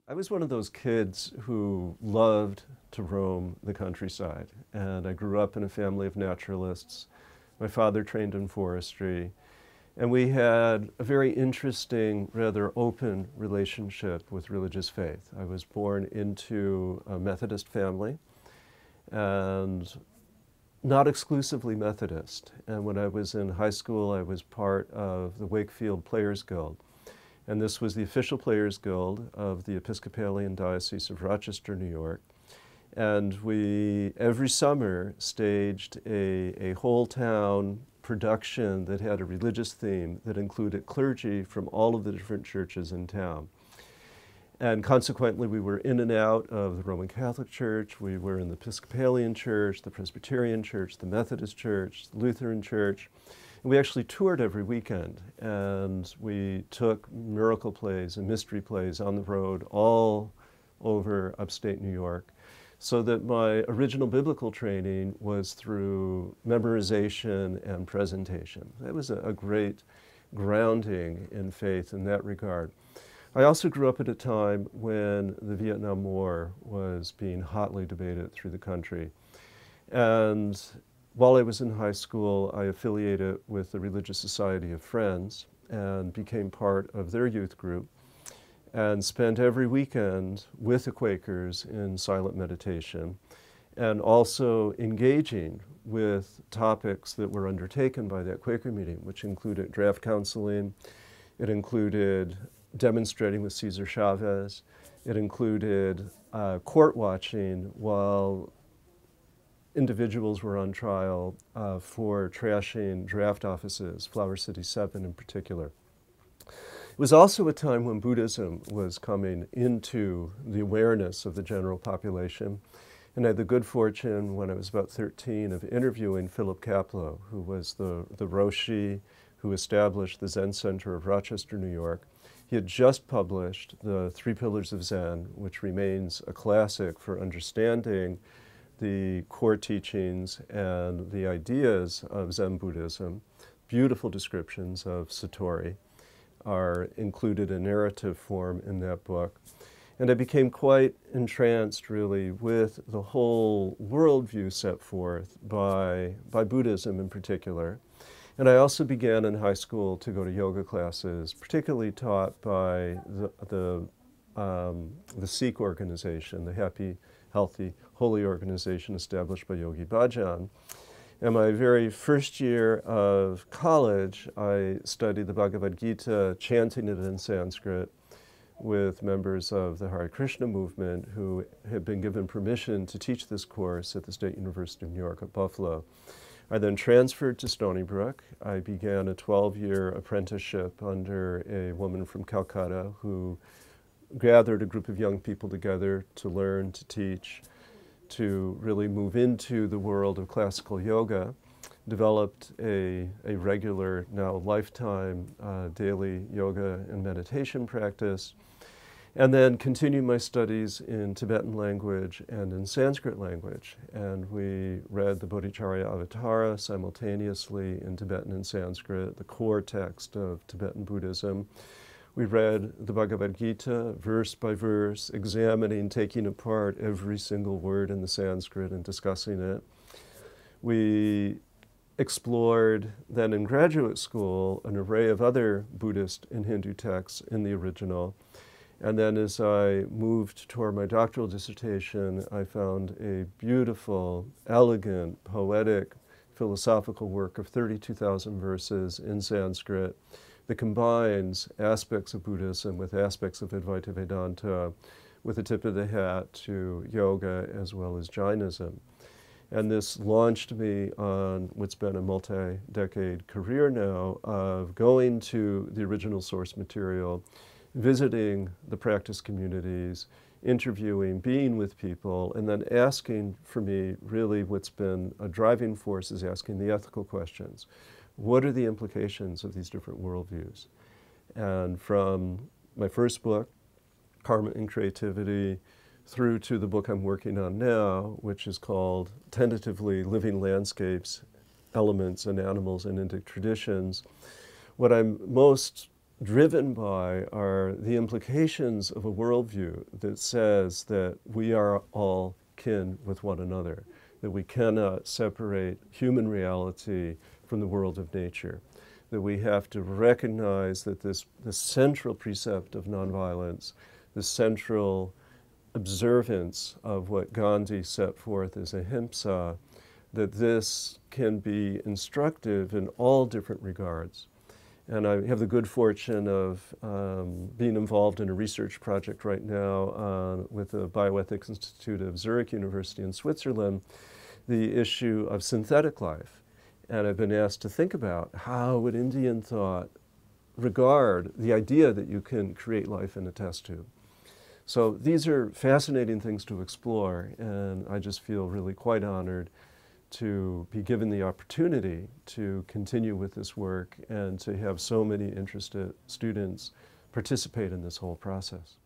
I was one of those kids who loved to roam the countryside, and I grew up in a family of naturalists. My father trained in forestry, and we had a very interesting, rather open relationship with religious faith. I was born into a Methodist family, and not exclusively Methodist. And when I was in high school, I was part of the Wakefield Players Guild. And this was the official Players Guild of the Episcopalian Diocese of Rochester, New York. And we, every summer, staged a whole town production that had a religious theme that included clergy from all of the different churches in town. And consequently, we were in and out of the Roman Catholic Church. We were in the Episcopalian Church, the Presbyterian Church, the Methodist Church, the Lutheran Church. And we actually toured every weekend, and we took miracle plays and mystery plays on the road all over upstate New York, so that my original biblical training was through memorization and presentation. That was a great grounding in faith in that regard. I also grew up at a time when the Vietnam War was being hotly debated through the country. And while I was in high school, I affiliated with the Religious Society of Friends and became part of their youth group and spent every weekend with the Quakers in silent meditation and also engaging with topics that were undertaken by that Quaker meeting, which included draft counseling, it included demonstrating with Cesar Chavez, it included court watching while individuals were on trial for trashing draft offices, Flower City 7 in particular. It was also a time when Buddhism was coming into the awareness of the general population. And I had the good fortune when I was about 13 of interviewing Philip Chapple, who was the Roshi who established the Zen Center of Rochester, New York. He had just published The Three Pillars of Zen, which remains a classic for understanding the core teachings and the ideas of Zen Buddhism. Beautiful descriptions of Satori are included in narrative form in that book. And I became quite entranced, really, with the whole worldview set forth by Buddhism in particular. And I also began in high school to go to yoga classes, particularly taught by the Sikh organization, the Happy, Healthy, Holy organization established by Yogi Bhajan. In my very first year of college, I studied the Bhagavad Gita, chanting it in Sanskrit, with members of the Hare Krishna movement who had been given permission to teach this course at the State University of New York at Buffalo. I then transferred to Stony Brook. I began a 12-year apprenticeship under a woman from Calcutta who gathered a group of young people together to learn, to teach, to really move into the world of classical yoga, developed a regular, now lifetime, daily yoga and meditation practice, and then continued my studies in Tibetan language and in Sanskrit language. And we read the Bodhicharya Avatara simultaneously in Tibetan and Sanskrit, the core text of Tibetan Buddhism. We read the Bhagavad Gita verse by verse, examining, taking apart every single word in the Sanskrit and discussing it. We explored then in graduate school an array of other Buddhist and Hindu texts in the original. And then as I moved toward my doctoral dissertation, I found a beautiful, elegant, poetic, philosophical work of 32,000 verses in Sanskrit that combines aspects of Buddhism with aspects of Advaita Vedanta, with a tip of the hat to yoga as well as Jainism. And this launched me on what's been a multi-decade career now of going to the original source material, visiting the practice communities, interviewing, being with people, and then asking, for me, really what's been a driving force is asking the ethical questions. What are the implications of these different worldviews? And from my first book, Karma and Creativity, through to the book I'm working on now, which is called tentatively Living Landscapes, Elements and Animals in Indic Traditions, what I'm most driven by are the implications of a worldview that says that we are all kin with one another, that we cannot separate human reality from the world of nature, that we have to recognize that this central precept of nonviolence, the central observance of what Gandhi set forth as ahimsa, that this can be instructive in all different regards. And I have the good fortune of being involved in a research project right now with the Bioethics Institute of Zurich University in Switzerland, the issue of synthetic life. And I've been asked to think about how would Indian thought regard the idea that you can create life in a test tube. So these are fascinating things to explore, and I just feel really quite honored to be given the opportunity to continue with this work and to have so many interested students participate in this whole process.